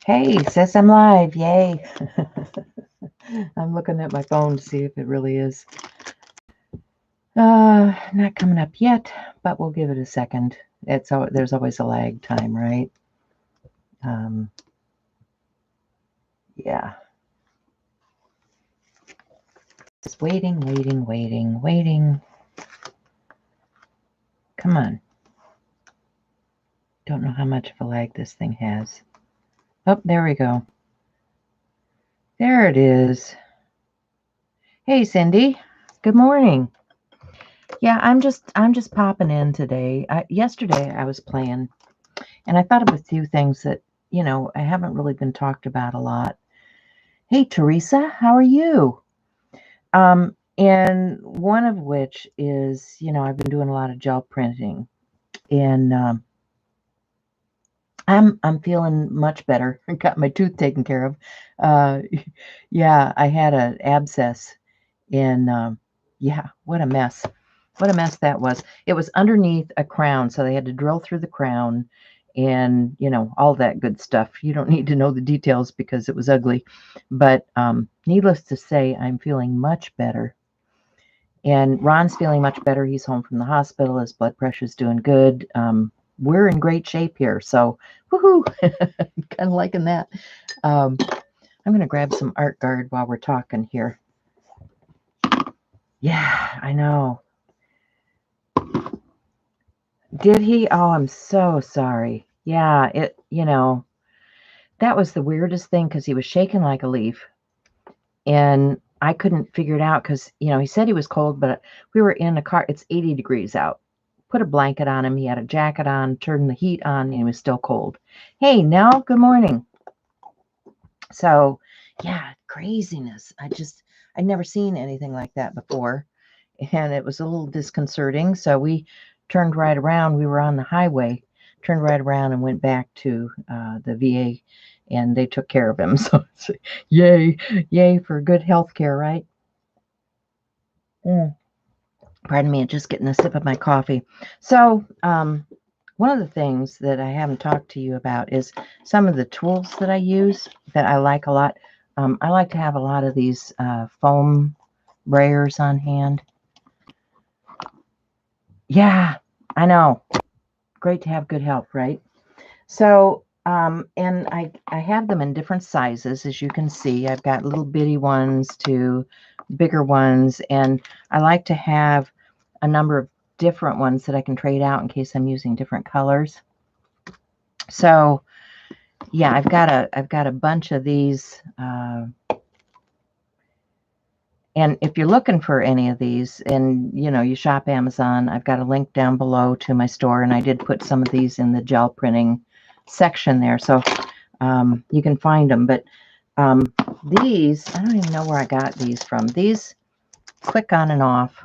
Hey, says I'm live. Yay. I'm looking at my phone to see if it really is. Not coming up yet, but we'll give it a second. There's always a lag time, right? Yeah. Just waiting. Come on. Don't know how much of a lag this thing has. Oh, there we go. There it is. Hey, Cindy. Good morning. Yeah, I'm just popping in today. Yesterday I was playing, and I thought of a few things that I haven't really been talked about a lot. Hey, Teresa, how are you? And one of which is, I've been doing a lot of gel printing, and I'm feeling much better. I got my tooth taken care of. Uh, yeah, I had an abscess, and yeah, what a mess. What a mess that was. It was underneath a crown, so they had to drill through the crown and, all that good stuff. You don't need to know the details because it was ugly. But needless to say, I'm feeling much better. And Ron's feeling much better. He's home from the hospital. His blood pressure's doing good. We're in great shape here. So, woohoo! Kind of liking that. I'm going to grab some Art Guard while we're talking here. Yeah, I know. Did he? Oh, I'm so sorry. Yeah, that was the weirdest thing because he was shaking like a leaf. And I couldn't figure it out because, he said he was cold, but we were in a car. It's 80 degrees out. Put a blanket on him. He had a jacket on, turned the heat on, and he was still cold. Hey, Nell, good morning. So, yeah, craziness. I'd never seen anything like that before. And it was a little disconcerting. So we turned right around. We were on the highway, turned right around and went back to the VA, and they took care of him. So yay for good health care, right? Mm. Pardon me, just getting a sip of my coffee. So, one of the things that I haven't talked to you about is some of the tools that I use that I like a lot. I like to have a lot of these foam brayers on hand. Yeah, I know. Great to have good health, right? So, and I have them in different sizes, as you can see. I've got little bitty ones to bigger ones, and I like to have a number of different ones that I can trade out in case I'm using different colors. So, yeah, I've got a bunch of these. And if you're looking for any of these and, you shop Amazon, I've got a link down below to my store, and I did put some of these in the gel printing section there. So you can find them. But these, I don't even know where I got these from. These click on and off,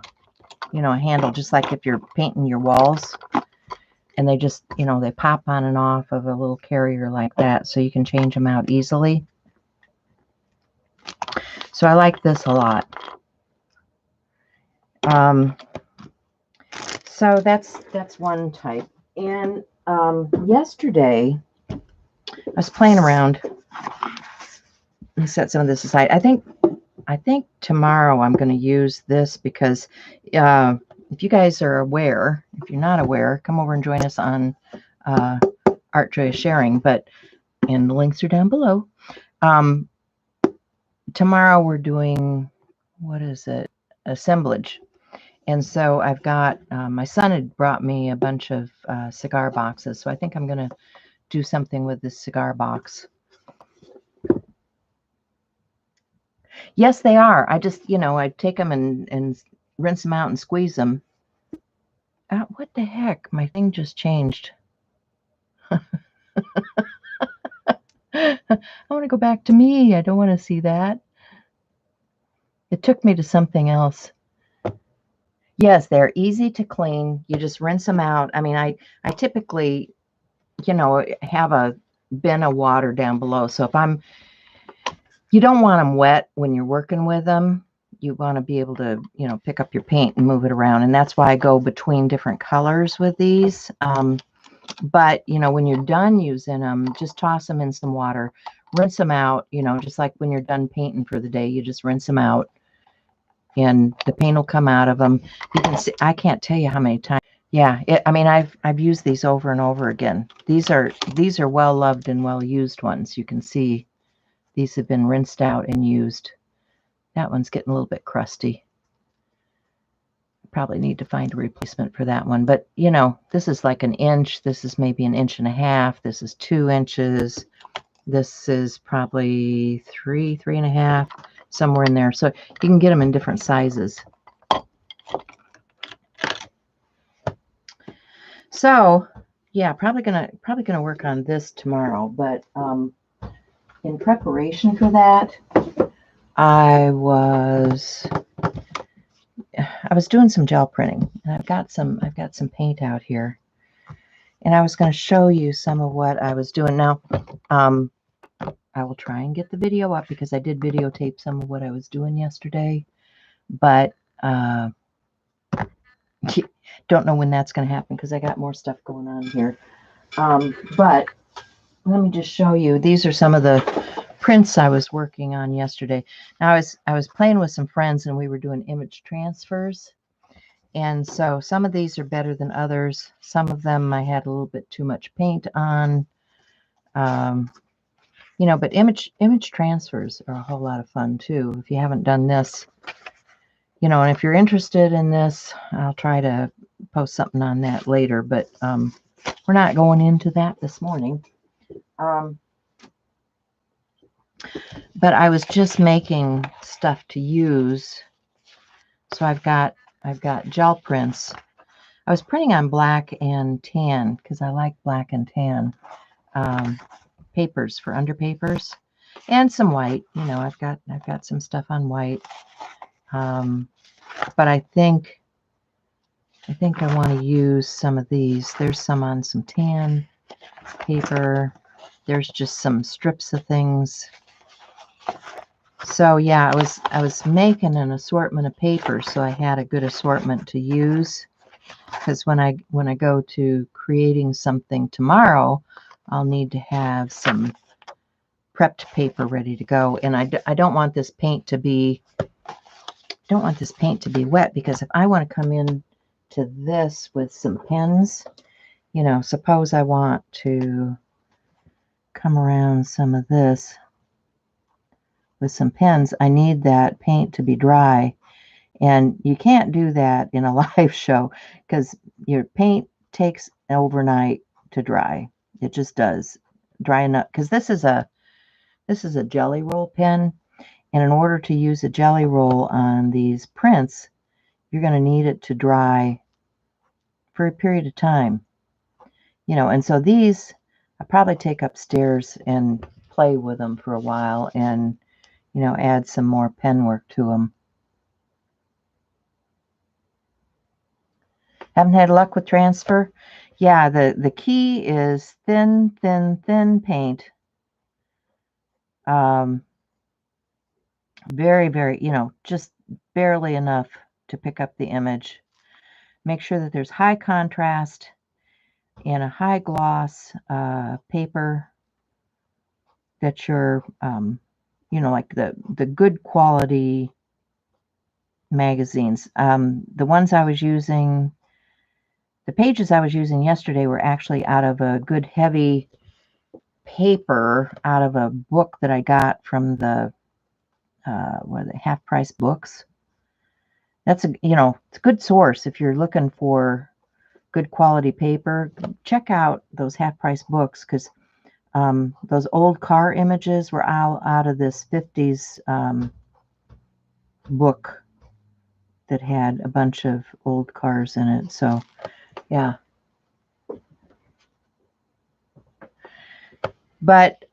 a handle, just like if you're painting your walls. And they just, they pop on and off of a little carrier like that. So you can change them out easily. So I like this a lot. So that's one type. And yesterday, I was playing around. Let me set some of this aside. I think tomorrow I'm going to use this because if you guys are aware, if you're not aware, come over and join us on Art Joy Sharing. And the links are down below. Tomorrow we're doing, what is it? Assemblage. And so I've got, my son had brought me a bunch of cigar boxes. So I think I'm going to do something with this cigar box. Yes, they are. I just, I take them and rinse them out and squeeze them. What the heck? My thing just changed. I want to go back to me. I don't want to see that. It took me to something else. Yes, they're easy to clean. You just rinse them out. I mean, I typically, have a bin of water down below. So you don't want them wet when you're working with them. You want to be able to, pick up your paint and move it around. And that's why I go between different colors with these. But, you know, when you're done using them, just toss them in some water, rinse them out, you know, just like when you're done painting for the day, you just rinse them out and the paint will come out of them. You can see, I can't tell you how many times. Yeah, I mean, I've used these over and over again. These are well loved and well used ones. You can see these have been rinsed out and used. That one's getting a little bit crusty. Probably need to find a replacement for that one. But, you know, this is like an inch. This is maybe an inch and a half. This is 2 inches. This is probably 3 and a half, somewhere in there. So you can get them in different sizes. So, yeah, probably gonna work on this tomorrow. But in preparation for that, I was doing some gel printing, and I've got some paint out here, and I was going to show you some of what I was doing. Now, I will try and get the video up because I did videotape some of what I was doing yesterday, but don't know when that's going to happen because I got more stuff going on here. But let me just show you. These are some of the prints I was working on yesterday. Now I was playing with some friends and we were doing image transfers. And so some of these are better than others. Some of them I had a little bit too much paint on. You know, but image transfers are a whole lot of fun too. If you haven't done this, you know, and if you're interested in this, I'll try to post something on that later, but we're not going into that this morning. But I was just making stuff to use. So I've got gel prints. I was printing on black and tan because I like black and tan papers for underpapers, and some white. You know, I've got some stuff on white. But I think I want to use some of these. There's some on some tan paper. There's just some strips of things. So yeah, I was making an assortment of papers, so I had a good assortment to use. Because when I go to creating something tomorrow, I'll need to have some prepped paper ready to go. And I don't want this paint to be wet, because if I want to come in to this with some pens, you know, suppose I want to come around some of this with some pens, I need that paint to be dry. And you can't do that in a live show because your paint takes overnight to dry. It just does. Dry enough, because this is a jelly roll pen, and in order to use a jelly roll on these prints, you're going to need it to dry for a period of time. You know, and so these I probably take upstairs and play with them for a while and, you know, add some more pen work to them. Haven't had luck with transfer. Yeah, the key is thin paint. Very, very, you know, just barely enough to pick up the image. Make sure that there's high contrast and a high gloss paper that you're, you know, like the good quality magazines. The ones I was using, the pages I was using yesterday were actually out of a good heavy paper, out of a book that I got from the what are they, Half Price Books. That's a, you know, it's a good source if you're looking for good quality paper. Check out those Half Price Books, because those old car images were out of this 50s book that had a bunch of old cars in it. So yeah. But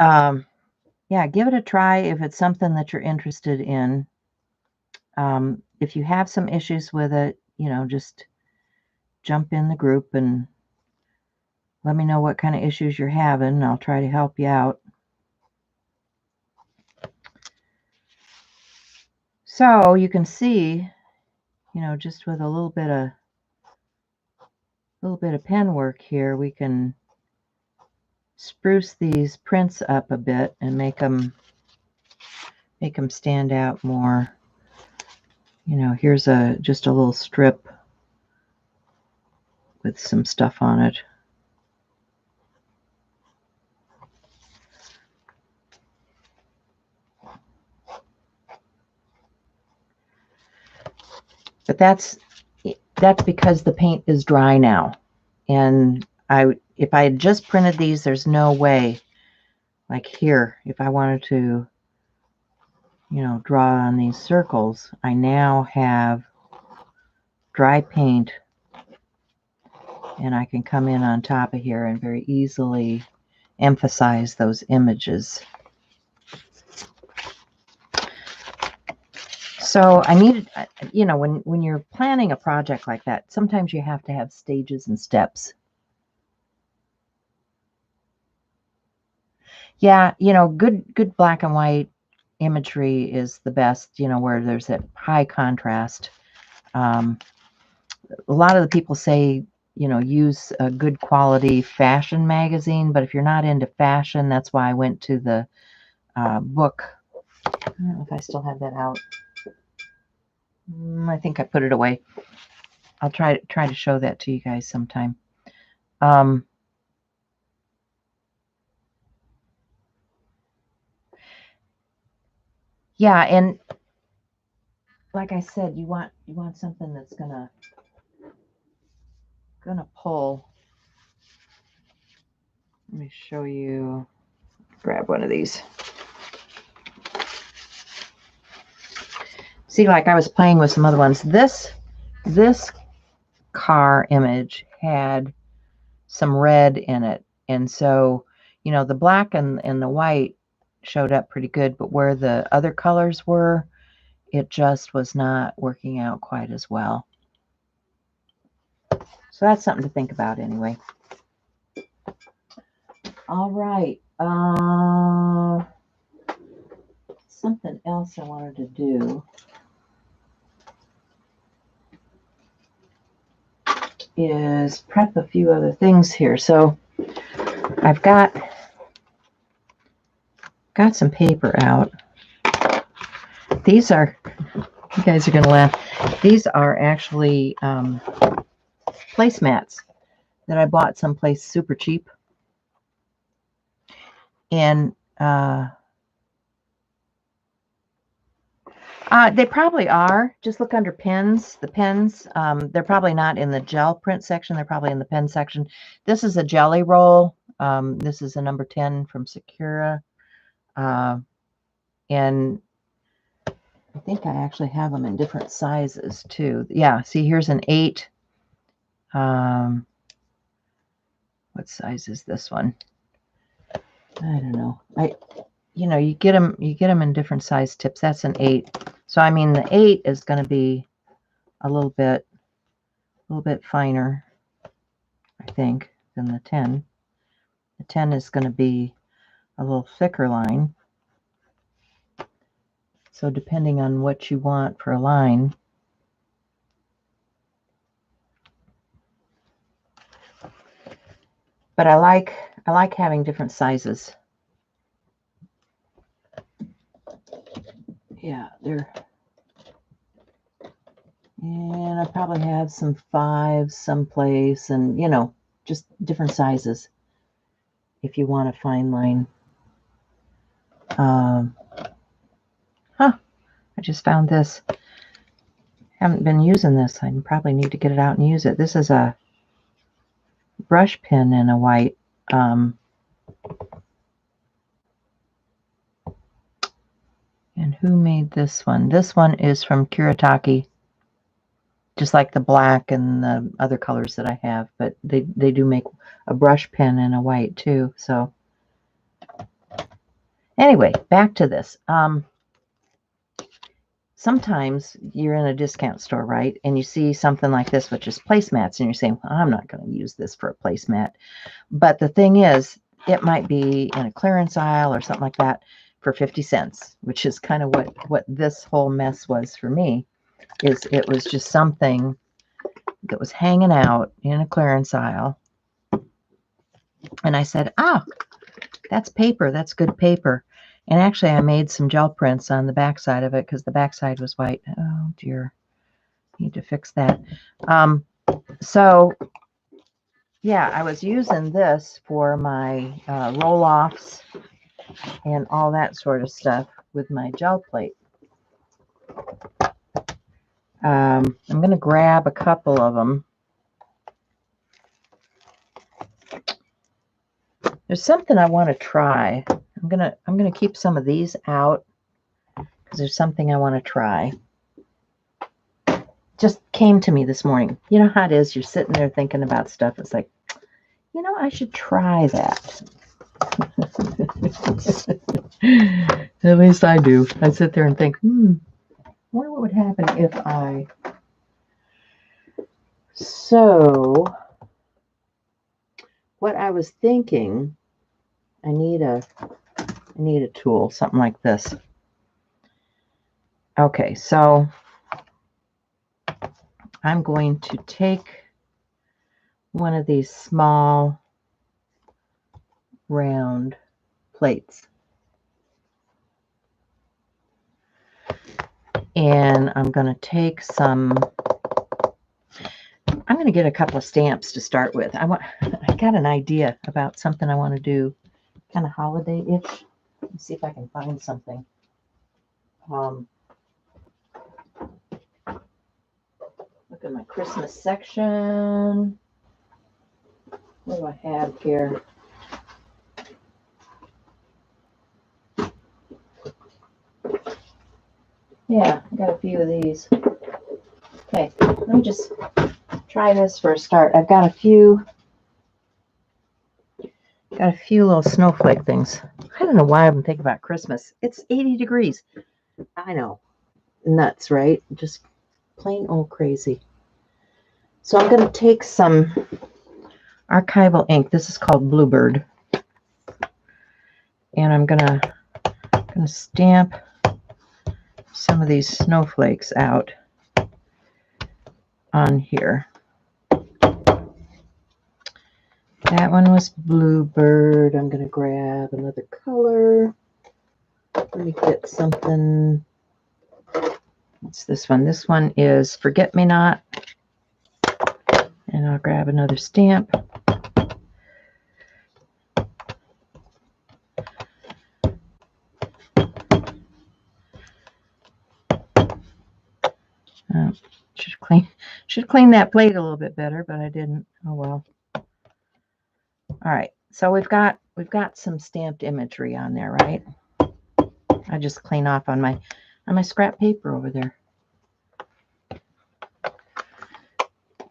yeah, give it a try if it's something that you're interested in. If you have some issues with it, you know, just jump in the group and let me know what kind of issues you're having. I'll try to help you out. So you can see, you know, just with a little bit of pen work here, we can spruce these prints up a bit and make them stand out more. You know, here's just a little strip with some stuff on it. But that's because the paint is dry now. And if I had just printed these, there's no way, like here, if I wanted to, you know, draw on these circles, I now have dry paint, and I can come in on top of here and very easily emphasize those images. So I needed, you know, when you're planning a project like that, sometimes you have to have stages and steps. Yeah, you know, good black and white imagery is the best, you know, where there's that high contrast. A lot of the people say, you know, use a good quality fashion magazine, but if you're not into fashion, that's why I went to the book. I don't know if I still have that out. I think I put it away. I'll try to show that to you guys sometime. Yeah, and like I said, you want something that's gonna pull. Let me show you. Grab one of these. See, like I was playing with some other ones. This car image had some red in it, and so, you know, the black and the white showed up pretty good, but where the other colors were, it just was not working out quite as well. So that's something to think about anyway. All right. Something else I wanted to do is prep a few other things here. So I've got some paper out. These are, you guys are going to laugh. These are actually placemats that I bought someplace super cheap. And they probably are. Just look under pens. The pens, they're probably not in the gel print section. They're probably in the pen section. This is a jelly roll. This is a number 10 from Sakura. And I think I actually have them in different sizes too. Yeah, see, here's an 8. What size is this one? I don't know. You know, you get them in different size tips. That's an 8. So I mean, the 8 is going to be a little bit finer, I think, than the 10. The 10 is going to be a little thicker line. So depending on what you want for a line, but I like having different sizes. Yeah, and I probably have some 5s someplace, and you know, just different sizes if you want a fine line. I just found this. Haven't been using this. I probably need to get it out and use it. This is a brush pen in a white. And who made this one? This one is from Kuretake. Just like the black and the other colors that I have, but they do make a brush pen in a white too. So anyway, back to this. Sometimes you're in a discount store, right? And you see something like this, which is placemats, and you're saying, well, I'm not going to use this for a placemat. But the thing is, it might be in a clearance aisle or something like that for 50 cents, which is kind of what this whole mess was for me. Is it was just something that was hanging out in a clearance aisle. And I said, That's paper. That's good paper. And actually, I made some gel prints on the back side of it because the back side was white. Oh, dear. Need to fix that. So, yeah, I was using this for my roll-offs and all that sort of stuff with my gel plate. I'm going to grab a couple of them. There's something I want to try. I'm gonna keep some of these out because there's something I want to try. Just came to me this morning. You know how it is? You're sitting there thinking about stuff. It's like, you know, I should try that. At least I do. I sit there and think, I wonder what would happen if I. So, what I was thinking, I need a tool, something like this. Okay, so I'm going to take one of these small round plates and I'm going to take some. I'm going to get a couple of stamps to start with. I got an idea about something I want to do, kind of holiday-ish. Let's see if I can find something. Look at my Christmas section. What do I have here? Yeah, I got a few of these. Okay, let me just try this for a start. I've got a few little snowflake things. I don't know why I'm thinking about Christmas. It's 80 degrees. I know. Nuts, right? Just plain old crazy. So I'm going to take some archival ink. This is called Bluebird. And I'm going to stamp some of these snowflakes out on here. That one was Bluebird. I'm going to grab another color. Let me get something. What's this one? This one is Forget Me Not. And I'll grab another stamp. Should clean that plate a little bit better, but I didn't. Oh well. All right. So we've got some stamped imagery on there, right? I just clean off on my scrap paper over there.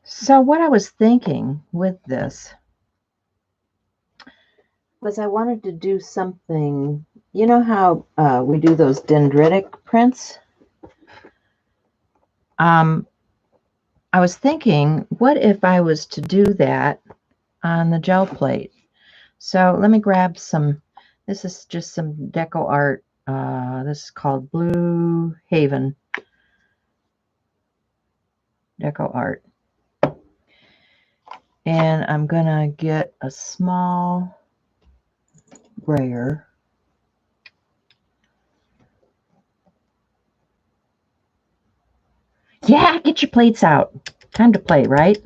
So what I was thinking with this was I wanted to do something. You know how we do those dendritic prints? I was thinking, what if I was to do that on the gel plate? So let me grab some. This is just some deco art. This is called Blue Haven deco art. And I'm going to get a small brayer. Yeah, get your plates out. Time to play, right?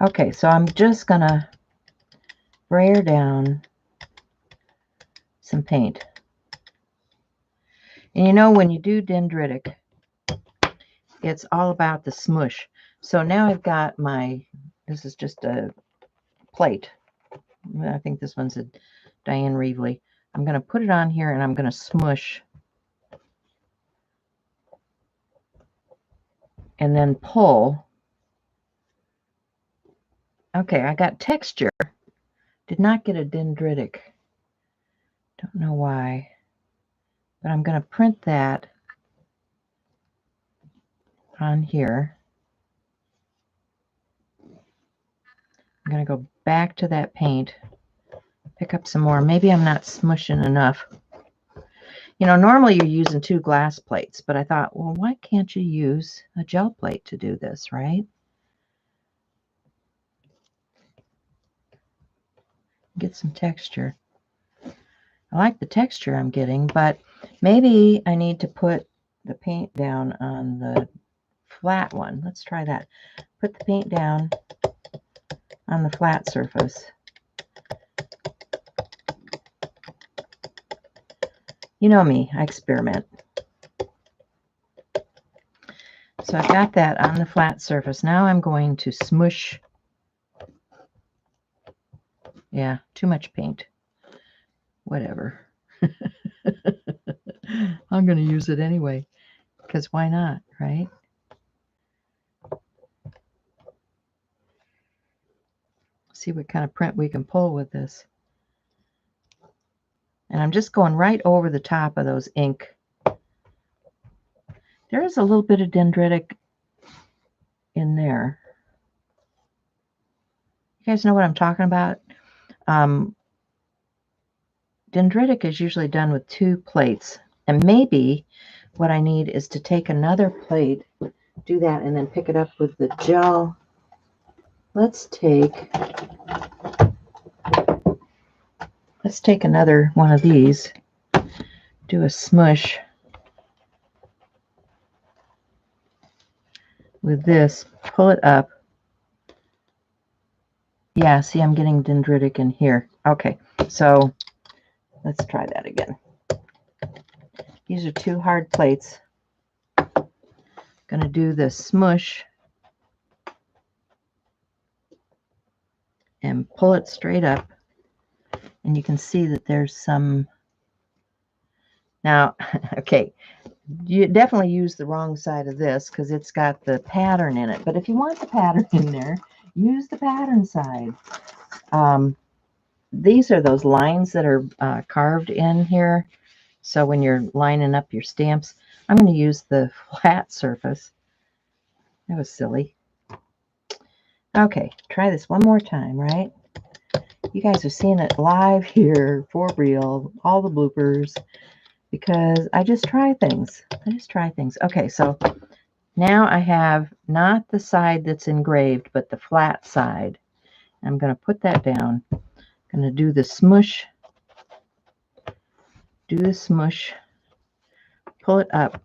Okay, so I'm just going to brayer down some paint. And you know, when you do dendritic, it's all about the smush. So now I've got this is just a plate. I think this one's a Diane Reevely. I'm going to put it on here and I'm going to smush and then pull. Okay, I got texture. Did not get a dendritic. Don't know why. But I'm going to print that on here. I'm going to go back to that paint, pick up some more. Maybe I'm not smushing enough. You know, normally you're using 2 glass plates, but I thought, well, why can't you use a gel plate to do this, right? get some texture. I like the texture I'm getting, but maybe I need to put the paint down on the flat one. Let's try that. Put the paint down on the flat surface. You know me, I experiment. So I've got that on the flat surface. Now I'm going to smush. Yeah, too much paint. Whatever. I'm going to use it anyway, because why not, right? See what kind of print we can pull with this. And I'm just going right over the top of those ink. There is a little bit of dendritic in there. You guys know what I'm talking about? Dendritic is usually done with 2 plates. And maybe what I need is to take another plate, do that, and then pick it up with the gel. Let's take another one of these, do a smush with this, pull it up. Yeah, see, I'm getting dendritic in here. Okay, so let's try that again. These are 2 hard plates. Going to do the smush and pull it straight up. And you can see that there's some. Now, okay, you definitely use the wrong side of this because it's got the pattern in it. But if you want the pattern in there, use the pattern side. These are those lines that are carved in here. So when you're lining up your stamps, I'm going to use the flat surface. That was silly. Okay, try this one more time, right? You guys are seeing it live here for real, all the bloopers, because I just try things. Okay, so now I have not the side that's engraved, but the flat side. I'm going to put that down. I'm going to do the smush. Pull it up.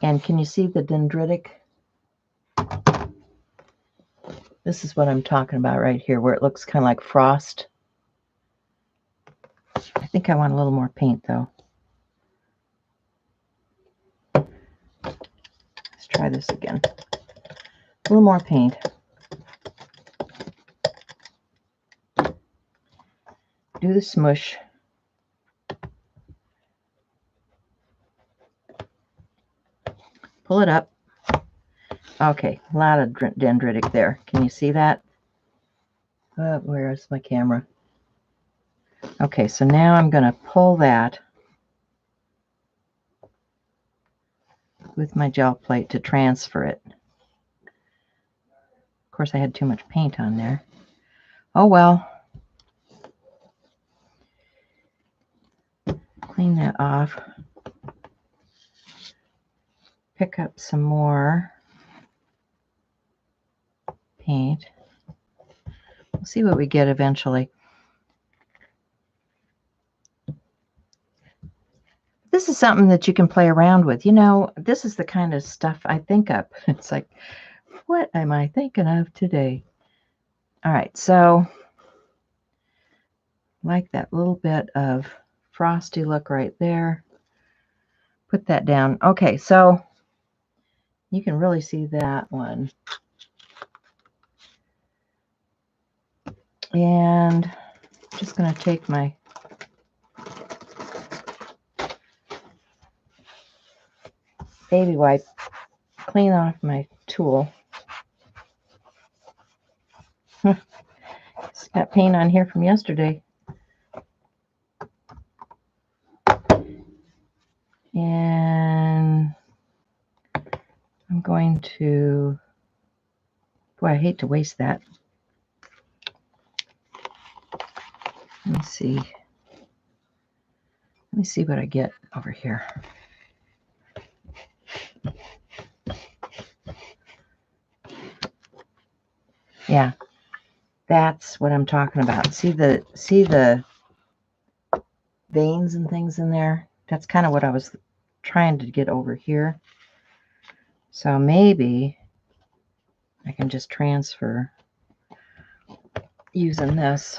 And can you see the dendritic? This is what I'm talking about right here, where it looks kind of like frost. I think I want a little more paint, though. Let's try this again. A little more paint. Do the smush. Pull it up. Okay, a lot of dendritic there. Can you see that? Where's my camera? Okay, so now I'm going to pull that with my gel plate to transfer it. Of course, I had too much paint on there. Oh well. Clean that off. Pick up some more paint. We'll see what we get eventually. This is something that you can play around with. You know, this is the kind of stuff I think of. It's like, what am I thinking of today? All right, so like that little bit of frosty look right there. Put that down. Okay, so you can really see that one. And I'm just going to take my baby wipe, clean off my tool. It's got paint on here from yesterday. And I'm going to, boy, I hate to waste that. Let me see what I get over here. Yeah, That's what I'm talking about. See the veins and things in there? That's kind of what I was trying to get over here. So maybe I can just transfer using this.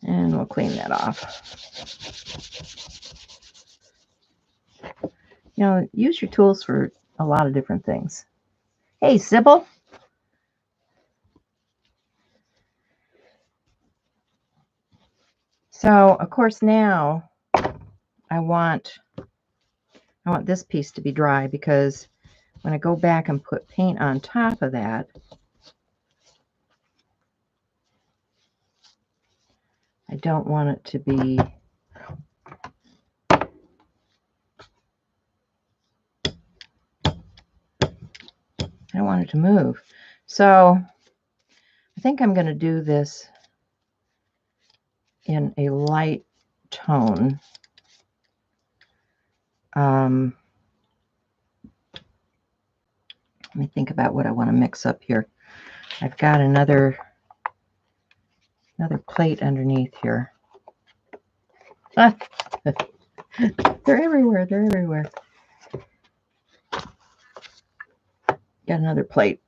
And we'll clean that off. You know, use your tools for a lot of different things. Hey, Sybil. So, of course, now I want this piece to be dry, because when I go back and put paint on top of that, I don't want it to be I don't want it to move. So I think I'm going to do this in a light tone. Let me think about what I want to mix up here. I've got another plate underneath here. Ah, they're everywhere. They're everywhere. Got another plate.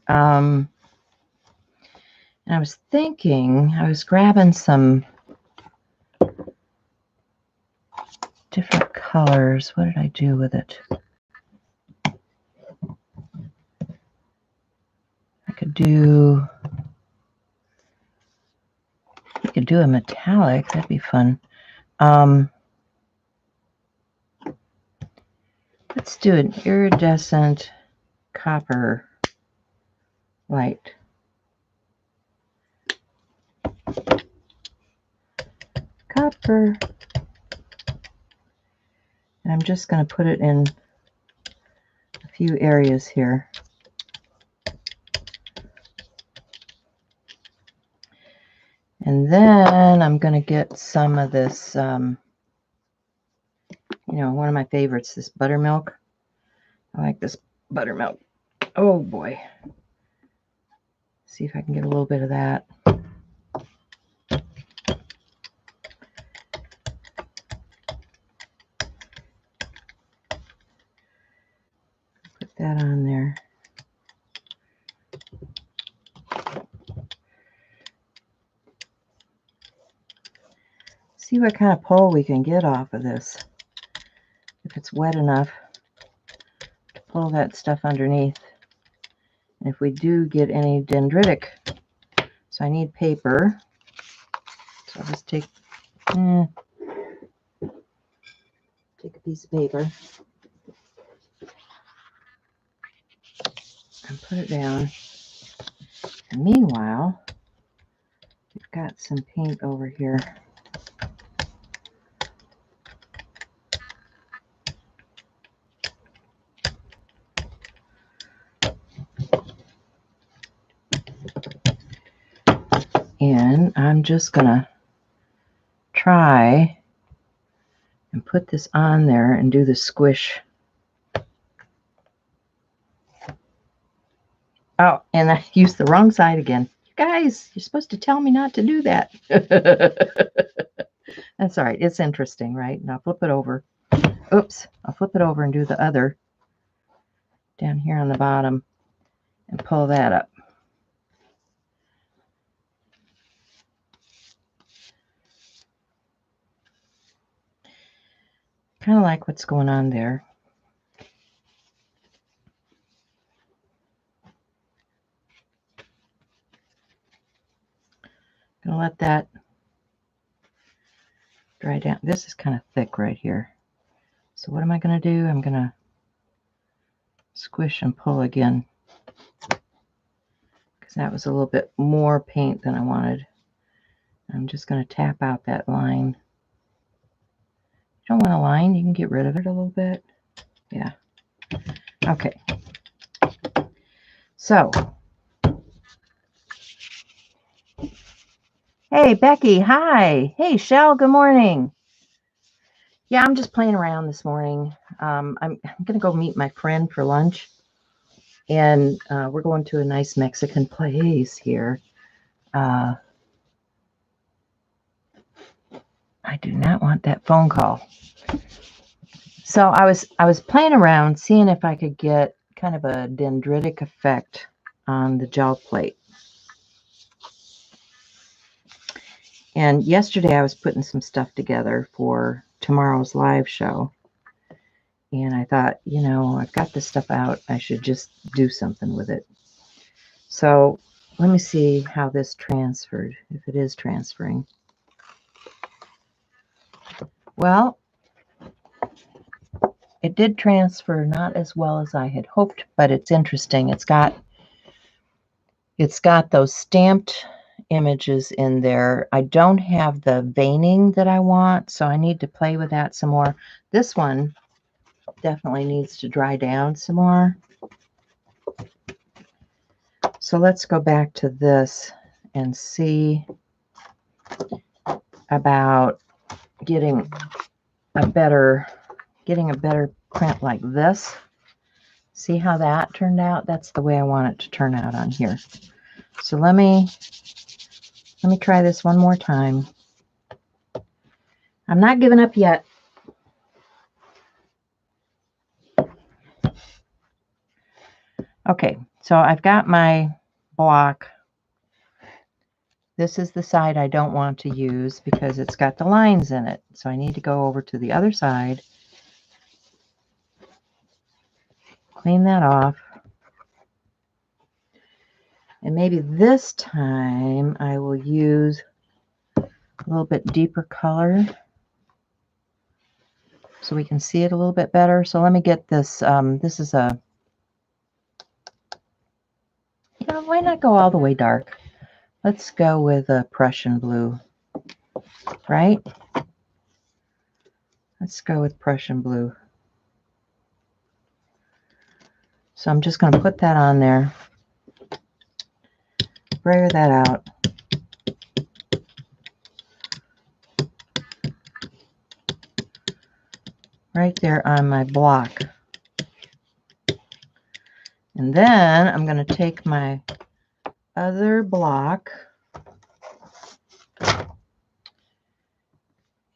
And I was thinking, I was grabbing some different colors. What did I do with it? I could do a metallic. That'd be fun. Let's do an iridescent copper light. Copper. And I'm just going to put it in a few areas here. And then I'm going to get some of this, you know, one of my favorites, this buttermilk. I like this buttermilk. Oh boy. See if I can get a little bit of that. Put that on there. See what kind of pull we can get off of this. If it's wet enough to pull that stuff underneath. And if we do get any dendritic, so I need paper. So I'll just take a piece of paper and put it down. And meanwhile, we've got some paint over here. And I'm just gonna try and put this on there and do the squish. Oh, and I used the wrong side again. You guys, you're supposed to tell me not to do that. That's all right. It's interesting, right? And I'll flip it over. Oops. I'll flip it over and do the other down here on the bottom and pull that up. Kind of like what's going on there. Gonna let that dry down. This is kind of thick right here. So what am I gonna do? I'm gonna squish and pull again, because that was a little bit more paint than I wanted. I'm just gonna tap out that line. If you don't want a line, you can get rid of it a little bit. Yeah. Okay. So, hey, Becky, hi. Hey, Shell, good morning. Yeah, I'm just playing around this morning. I'm going to go meet my friend for lunch, and we're going to a nice Mexican place here. I do not want that phone call. So I was playing around, seeing if I could get kind of a dendritic effect on the gel plate. And yesterday I was putting some stuff together for tomorrow's live show. And I thought, you know, I've got this stuff out. I should just do something with it. So let me see how this transferred, if it is transferring. Well, it did transfer not as well as I had hoped, but it's interesting. It's got those stamped images in there. I don't have the veining that I want, so I need to play with that some more. This one definitely needs to dry down some more. So let's go back to this and see about getting a better print like this. See how that turned out? That's the way I want it to turn out on here. So let me try this one more time. I'm not giving up yet. Okay, so I've got my block. This is the side I don't want to use because it's got the lines in it. So I need to go over to the other side, clean that off. And maybe this time I will use a little bit deeper color so we can see it a little bit better. So let me get this. This is a, you know, why not go all the way dark? Let's go with a Prussian blue, right? Let's go with Prussian blue. So I'm just going to put that on there, brayer that out. Right there on my block. And then I'm going to take my other block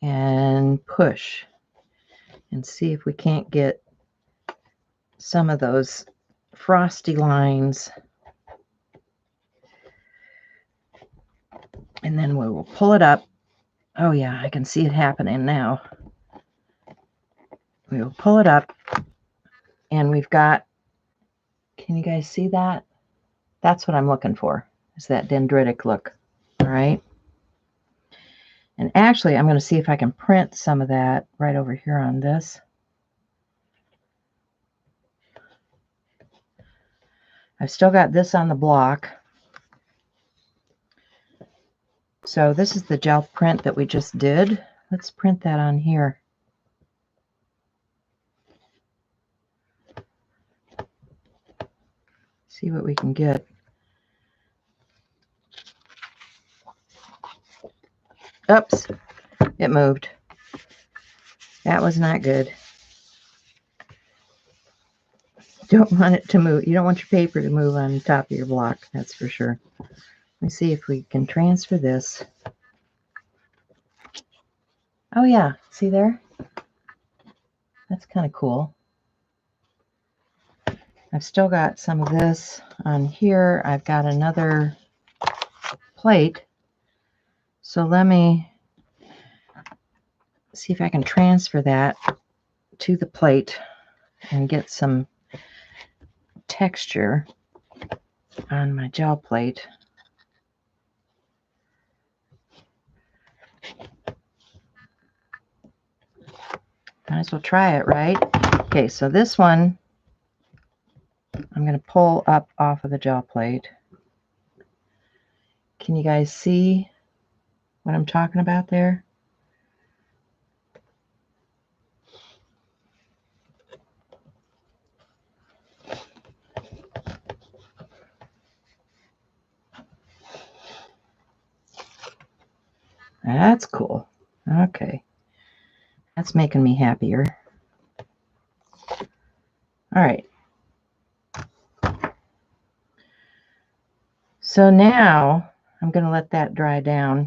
and push and see if we can't get some of those frosty lines. And then we will pull it up. Oh yeah, I can see it happening now. We will pull it up and we've got, can you guys see that? That's what I'm looking for, is that dendritic look. All right. And actually, I'm going to see if I can print some of that right over here on this. I've still got this on the block. So this is the gel print that we just did. Let's print that on here. See what we can get. Oops, it moved. That was not good. Don't want it to move. You don't want your paper to move on the top of your block, that's for sure. Let me see if we can transfer this. Oh yeah, see there? That's kind of cool. I've still got some of this on here. I've got another plate. So let me see if I can transfer that to the plate and get some texture on my gel plate. Might as well try it, right? Okay, so this one I'm going to pull up off of the gel plate. Can you guys see what I'm talking about there? That's cool. Okay. That's making me happier. All right. So now I'm going to let that dry down.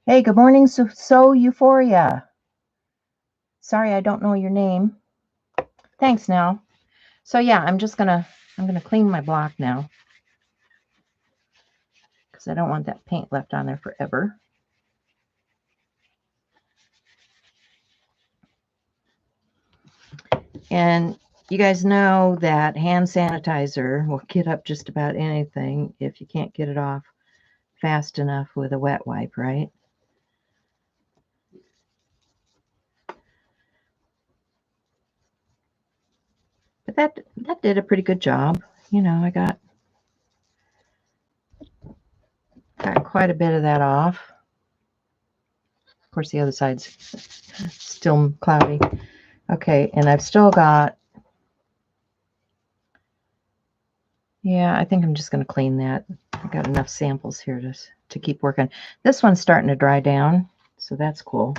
Hey, good morning, so Euphoria. Sorry, I don't know your name. Thanks, Nell. So yeah, I'm gonna clean my block now because I don't want that paint left on there forever. And you guys know that hand sanitizer will get up just about anything if you can't get it off fast enough with a wet wipe, right? But that did a pretty good job. You know, I got quite a bit of that off. Of course, the other side's still cloudy. Okay, and I've still got, yeah, I think I'm just going to clean that. I've got enough samples here to keep working. This one's starting to dry down, so that's cool.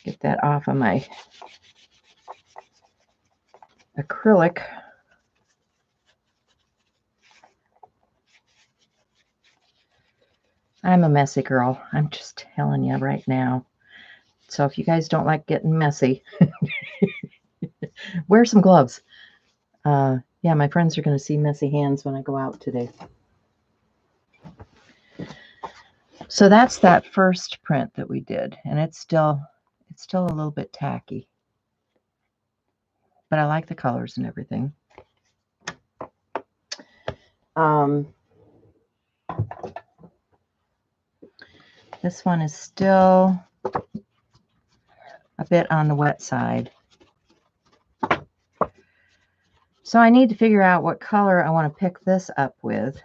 Get that off of my acrylic. I'm a messy girl. I'm just telling you right now. So if you guys don't like getting messy, wear some gloves. Yeah, my friends are going to see messy hands when I go out today. So that's that first print that we did, and it's still a little bit tacky, but I like the colors and everything. This one is still a bit on the wet side. So I need to figure out what color I want to pick this up with.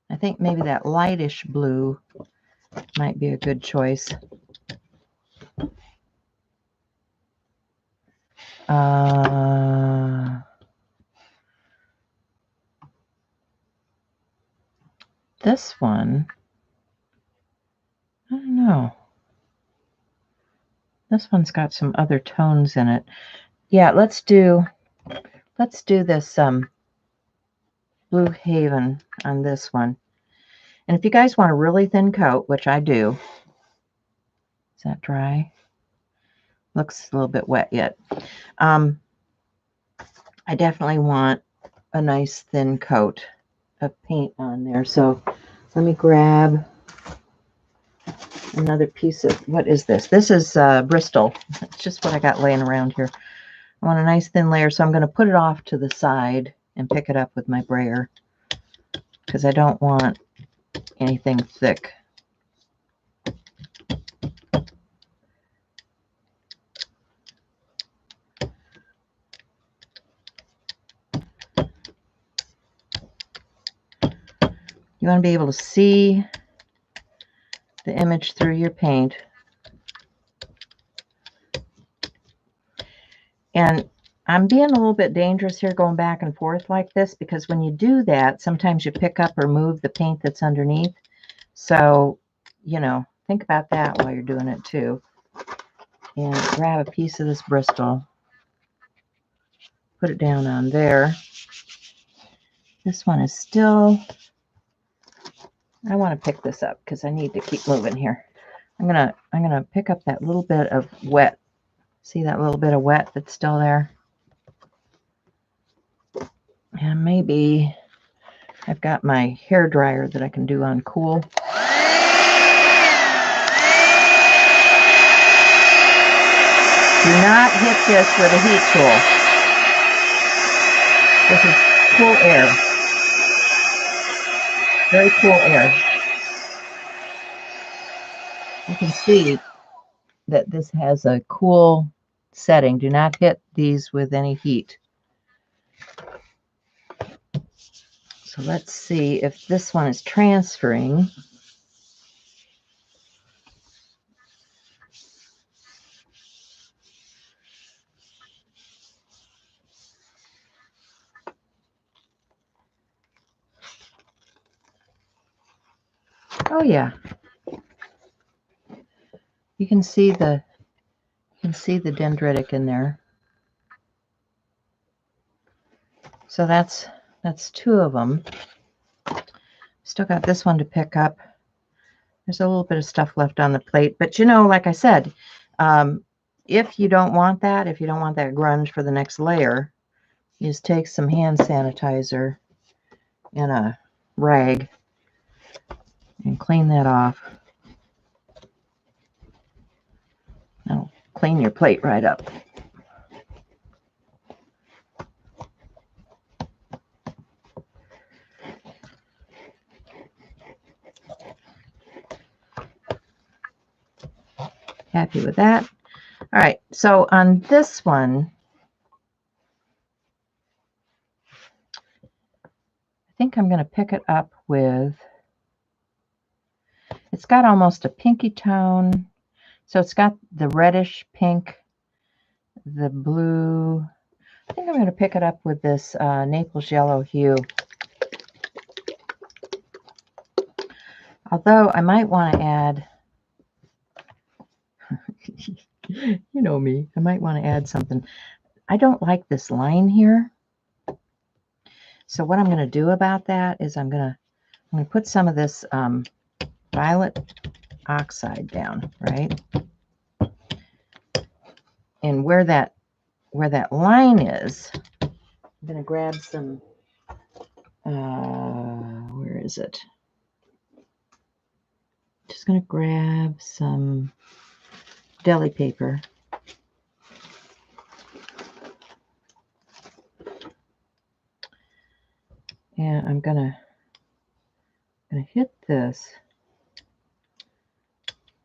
I think maybe that lightish blue might be a good choice. This one, I don't know. This one's got some other tones in it. Yeah, let's do this Blue Haven on this one. And if you guys want a really thin coat, which I do, is that dry? Looks a little bit wet yet. I definitely want a nice thin coat of paint on there. So let me grab another piece of, what is this? This is Bristol. It's just what I got laying around here. I want a nice thin layer, so I'm going to put it off to the side and pick it up with my brayer because I don't want anything thick. You want to be able to see the image through your paint. And I'm being a little bit dangerous here going back and forth like this because when you do that, sometimes you pick up or move the paint that's underneath. So, you know, think about that while you're doing it too. And grab a piece of this Bristol. Put it down on there. This one is still, I want to pick this up because I need to keep moving here. I'm gonna pick up that little bit of wet. See that little bit of wet that's still there? And maybe I've got my hair dryer that I can do on cool. Do not hit this with a heat tool. This is cool air. Very cool air. You can see that this has a cool setting. Do not hit these with any heat. So let's see if this one is transferring. Oh yeah. You can see the dendritic in there. So that's 2 of them. Still got this one to pick up. There's a little bit of stuff left on the plate, but you know, like I said, if you don't want that, grunge for the next layer, you just take some hand sanitizer in a rag and clean that off. That'll clean your plate right up. Happy with that. All right, so on this one, I think I'm going to pick it up with, it's got almost a pinky tone. So it's got the reddish pink, the blue. I think I'm going to pick it up with this Naples yellow hue. Although I might want to add, you know me, I might want to add something. I don't like this line here. So what I'm going to do about that is I'm going to put some of this violet oxide down, right? And where that line is, I'm going to grab some, where is it? Just going to grab some deli paper. And I'm gonna hit this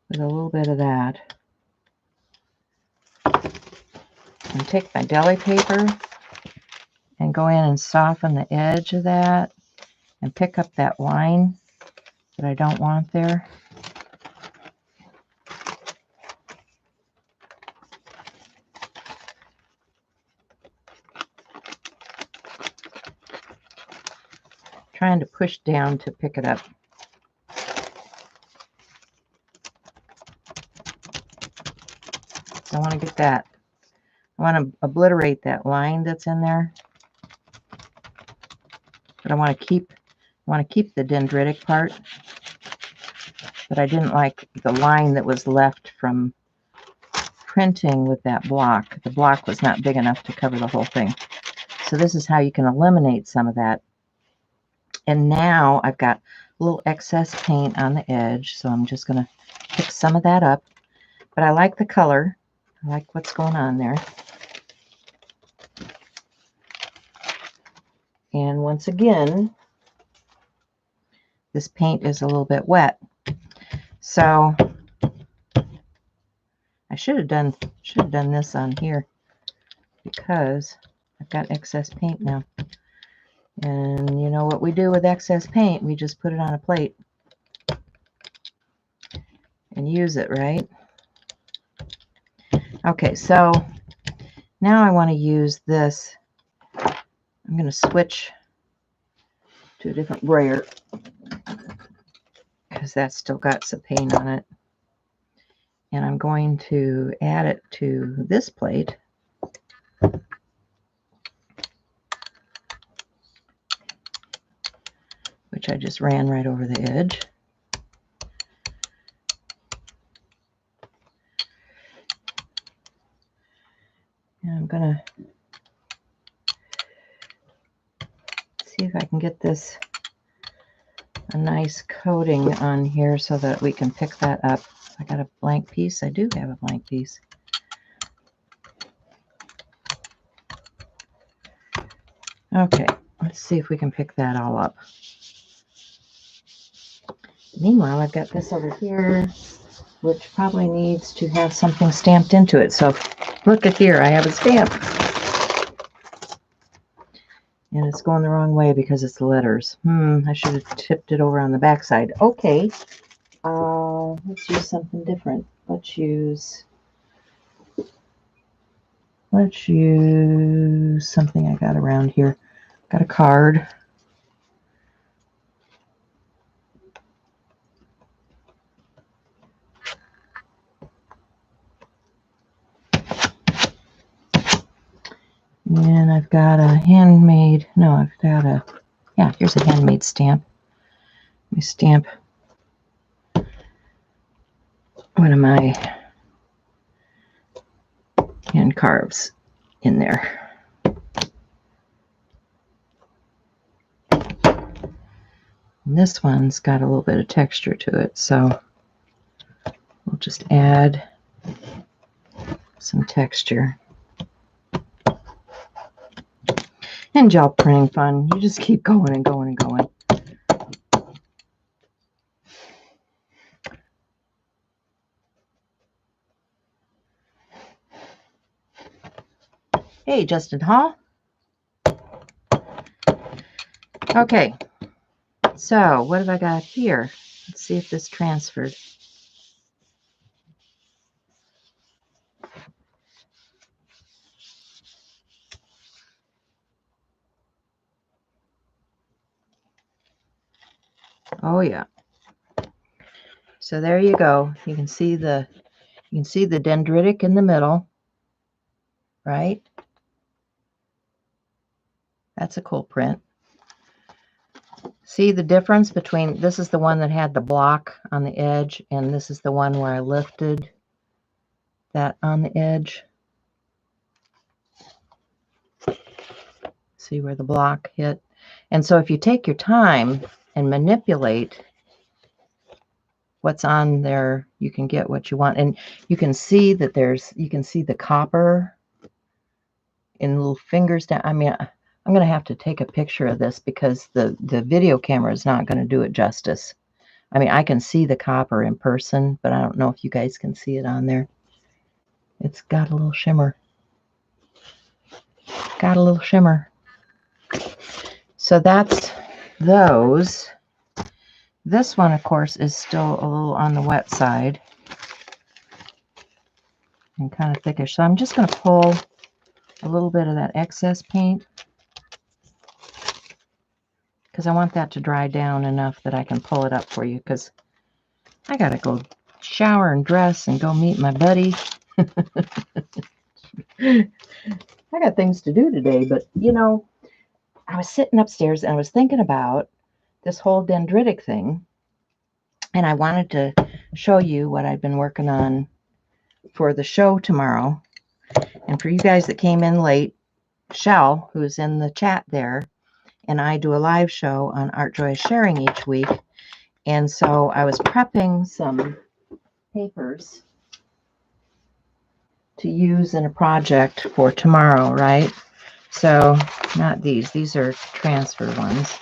with a little bit of that. And take my deli paper and go in and soften the edge of that and pick up that line that I don't want there. Trying to push down to pick it up. I want to get that. I want to obliterate that line that's in there. But I want to keep the dendritic part. But I didn't like the line that was left from printing with that block. The block was not big enough to cover the whole thing. So this is how you can eliminate some of that. And now I've got a little excess paint on the edge, so I'm just going to pick some of that up. But I like the color. I like what's going on there. And once again, this paint is a little bit wet. So I should have done this on here because I've got excess paint now. And you know what we do with excess paint? We just put it on a plate and use it, right? Okay, so now I want to use this. I'm going to switch to a different brayer because that's still got some paint on it. And I'm going to add it to this plate. Which I just ran right over the edge. And I'm going to see if I can get this a nice coating on here so that we can pick that up. I got a blank piece. I do have a blank piece. Okay, let's see if we can pick that all up. Meanwhile, I've got this over here, which probably needs to have something stamped into it. So look at here, I have a stamp. And it's going the wrong way because it's letters. I should have tipped it over on the back side. Okay, let's use something different. Let's use something I got around here. Got a card. And I've got a handmade, no, I've got a, yeah, here's a handmade stamp. Let me stamp one of my hand carves in there. And this one's got a little bit of texture to it, so we'll just add some texture. And gel printing fun. You just keep going and going and going. Hey, Justin Hall. Okay, so what have I got here? Let's see if this transferred. Oh yeah. So there you go. You can see the dendritic in the middle, right? That's a cool print. See the difference between, this is the one that had the block on the edge, and this is the one where I lifted that on the edge. See where the block hit? And so if you take your time and manipulate what's on there, you can get what you want. And you can see that you can see the copper in little fingers down. I mean, I'm going to have to take a picture of this because the video camera is not going to do it justice. I mean, I can see the copper in person, but I don't know if you guys can see it on there. It's got a little shimmer. Got a little shimmer. So that's those. This one, of course, is still a little on the wet side and kind of thickish. So I'm just going to pull a little bit of that excess paint because I want that to dry down enough that I can pull it up for you, because I got to go shower and dress and go meet my buddy. I got things to do today, but you know, I was sitting upstairs and I was thinking about this whole dendritic thing, and I wanted to show you what I've been working on for the show tomorrow. And for you guys that came in late, Shell, who's in the chat there, and I do a live show on Art Joy Sharing each week. And so I was prepping some papers to use in a project for tomorrow, right? So not these are transfer ones,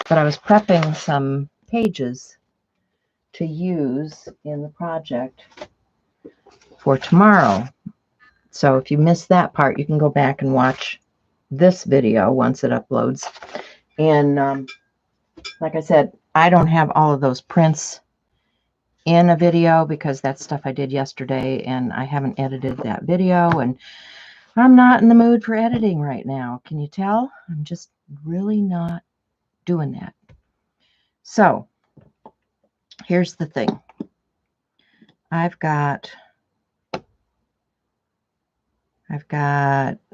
but I was prepping some pages to use in the project for tomorrow. So if you missed that part, you can go back and watch this video once it uploads. And like I said, I don't have all of those prints in a video because that's stuff I did yesterday, and I haven't edited that video, and I'm not in the mood for editing right now. Can you tell? I'm just really not doing that. So here's the thing. I've got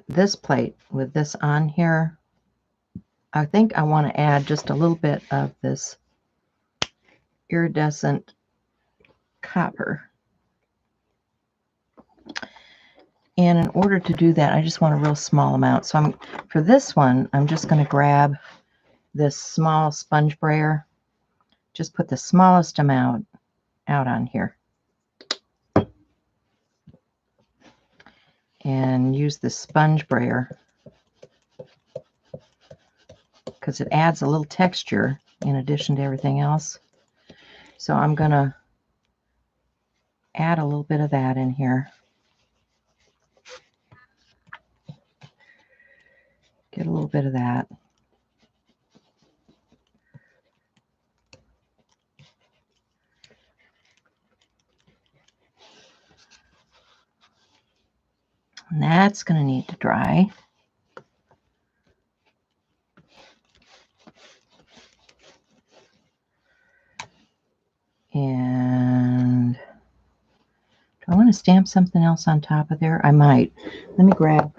this plate with this on here. I think I want to add just a little bit of this iridescent copper. And in order to do that, I just want a real small amount. So for this one, I'm just going to grab this small sponge brayer. Just put the smallest amount out on here. And use the sponge brayer because it adds a little texture in addition to everything else. So I'm going to add a little bit of that in here. Get a little bit of that. And that's going to need to dry. And do I want to stamp something else on top of there? I might. Let me grab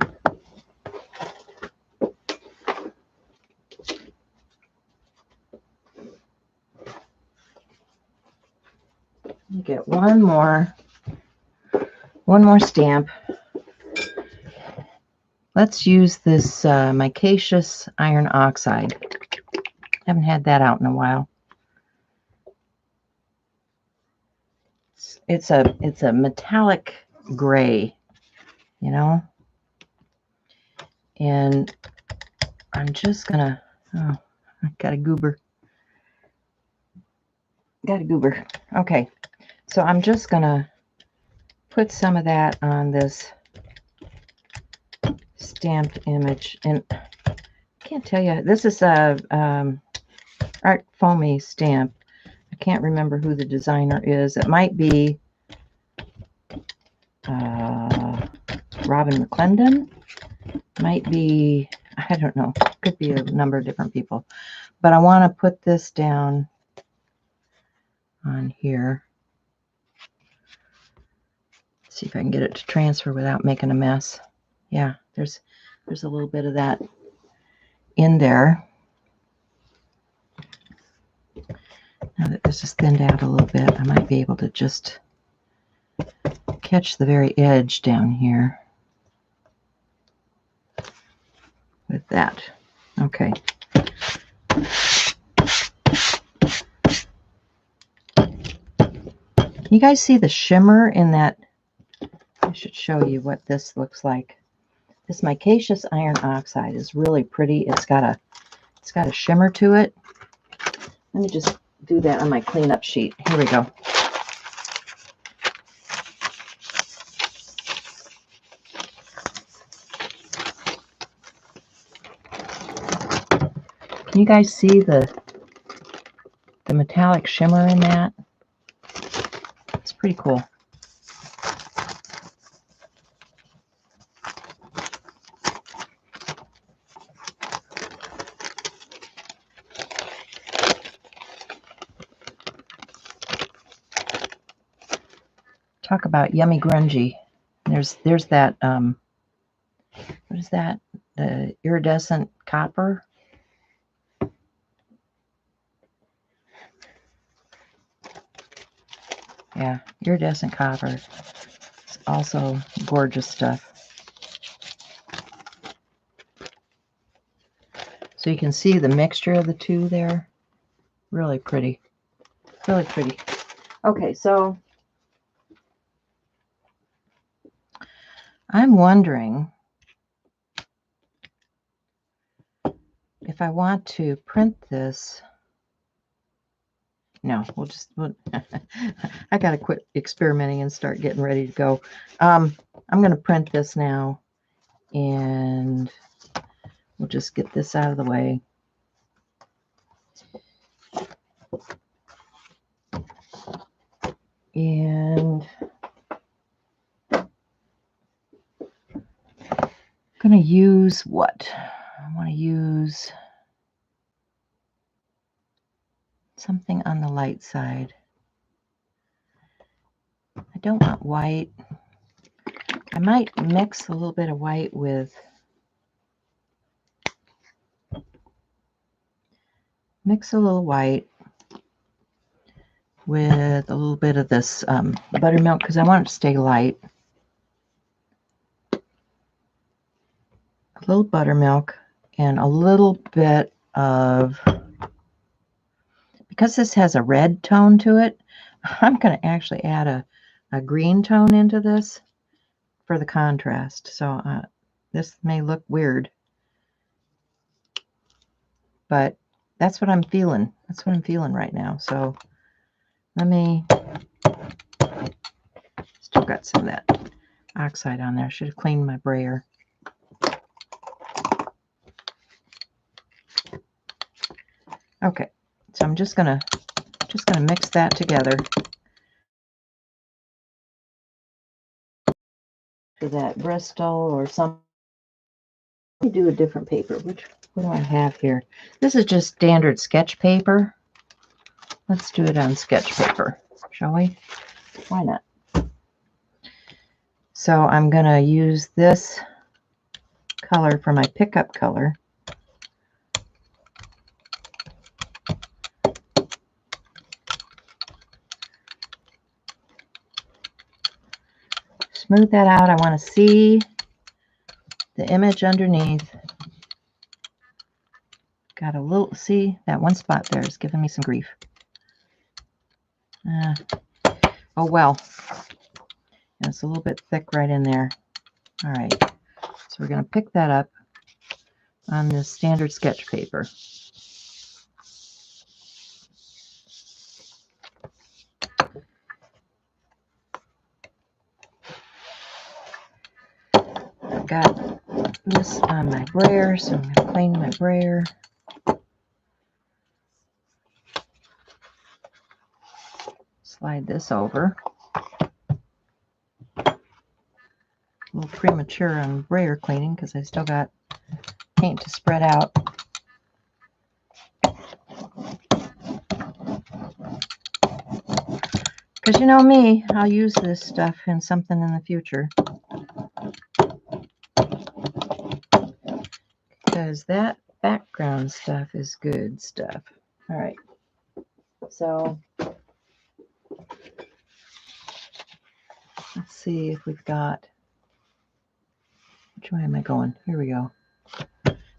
me get one more stamp. Let's use this micaceous iron oxide. Haven't had that out in a while. It's a metallic gray, you know. And I'm just gonna, oh, I got a goober. Okay, so I'm just gonna put some of that on this stamped image, and I can't tell you, this is a Art Foamy stamp. I can't remember who the designer is. It might be Robin McClendon. Might be, I don't know. Could be a number of different people. But I want to put this down on here. See if I can get it to transfer without making a mess. Yeah, there's a little bit of that in there. Now that this is thinned out a little bit, I might be able to just catch the very edge down here with that. Okay. Can you guys see the shimmer in that? I should show you what this looks like. This micaceous iron oxide is really pretty. It's got a shimmer to it. Let me just do that on my cleanup sheet. Here we go. Can you guys see the metallic shimmer in that? It's pretty cool. Talk about yummy grungy. There's that what is that? The iridescent copper. Yeah, iridescent copper. It's also gorgeous stuff. So you can see the mixture of the two there. Really pretty. Really pretty. Okay, so I'm wondering if I want to print this. No, I got to quit experimenting and start getting ready to go. I'm going to print this now, and we'll just get this out of the way. And I'm going to use what? I want to use something on the light side. I don't want white. I might mix a little bit of white with a little white with a little bit of this buttermilk, because I want it to stay light. A little buttermilk and a little bit of, because this has a red tone to it, I'm going to actually add a green tone into this for the contrast. So this may look weird, but that's what I'm feeling. That's what I'm feeling right now. So let me, still got some of that oxide on there. I should have cleaned my brayer. Okay, so I'm just gonna mix that together to that Bristol or something. Let me do a different paper. What do I have here? This is just standard sketch paper. Let's do it on sketch paper, shall we? Why not? So I'm gonna use this color for my pickup color. smooth that out. I want to see the image underneath. Got a little, see, that one spot there is giving me some grief. Oh well. It's a little bit thick right in there. All right. So we're going to pick that up on this standard sketch paper. I've got this on my brayer, so I'm going to clean my brayer. Slide this over. A little premature on brayer cleaning because I still got paint to spread out. Because you know me, I'll use this stuff in something in the future. Because that background stuff is good stuff. All right. So let's see if we've got, which way am I going? Here we go.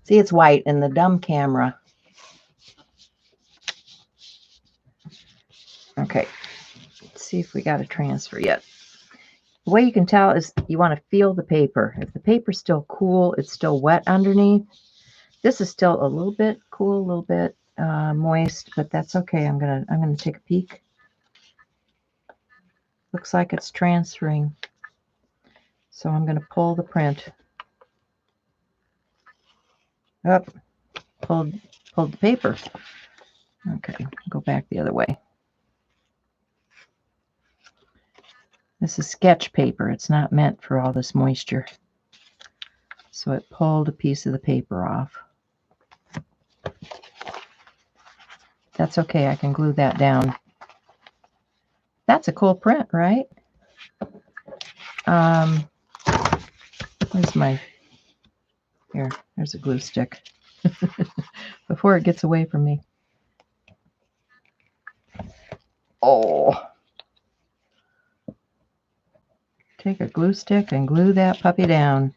See, it's white in the dumb camera. Okay. Let's see if we got a transfer yet. The way you can tell is you want to feel the paper. If the paper's still cool, it's still wet underneath. This is still a little bit cool, a little bit moist, but that's okay. I'm gonna take a peek. Looks like it's transferring. So I'm gonna pull the print up. Pulled the paper. Okay, go back the other way. This is sketch paper. It's not meant for all this moisture. So it pulled a piece of the paper off. That's okay. I can glue that down. That's a cool print, right? Where's my... Here, there's a glue stick. Before it gets away from me. Oh. Take a glue stick and glue that puppy down.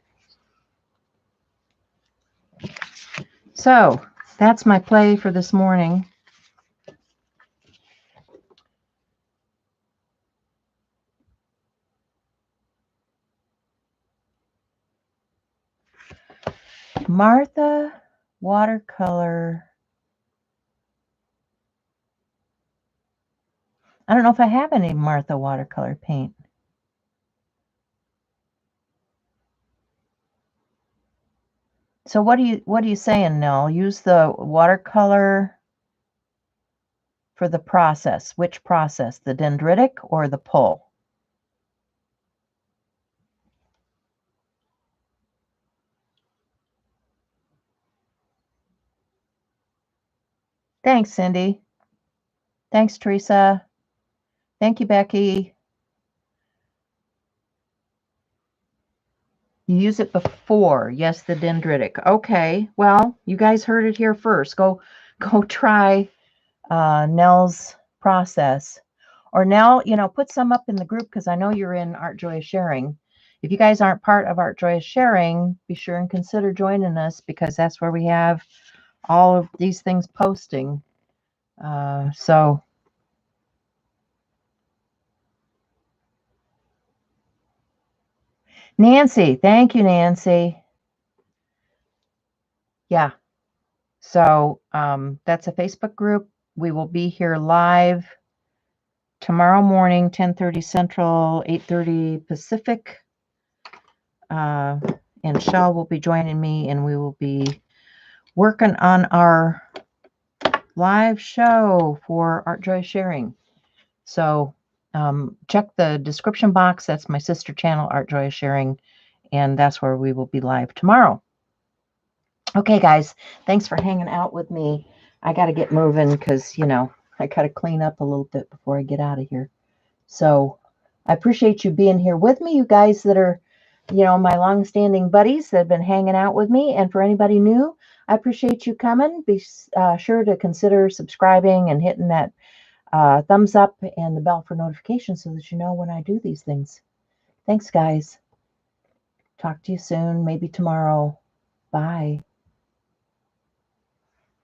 So, that's my play for this morning. Martha watercolor. I don't know if I have any Martha watercolor paint. So what are you saying, Nell? Use the watercolor for the process. Which process? The dendritic or the pull? Thanks, Cindy. Thanks, Teresa. Thank you, Becky. You use it before. Yes, the dendritic. Okay. Well, you guys heard it here first. Go try Nell's process. Or Nell, put some up in the group because I know you're in Art Joyous Sharing. If you guys aren't part of Art Joyous Sharing, be sure and consider joining us because that's where we have all of these things posting. So Nancy, thank you, Nancy. Yeah. So that's a Facebook group. We will be here live tomorrow morning, 10:30 Central, 8:30 Pacific. And Shell will be joining me, and we will be working on our live show for Art Joyous Sharing. So check the description box. That's my sister channel, Art Joyous Sharing, and that's where we will be live tomorrow. Okay, guys, thanks for hanging out with me. I got to get moving because, I got to clean up a little bit before I get out of here. So I appreciate you being here with me, you guys that are, my long-standing buddies that have been hanging out with me. And for anybody new, I appreciate you coming. Be sure to consider subscribing and hitting that thumbs up and the bell for notifications so that you know when I do these things. Thanks, guys. Talk to you soon, maybe tomorrow. Bye.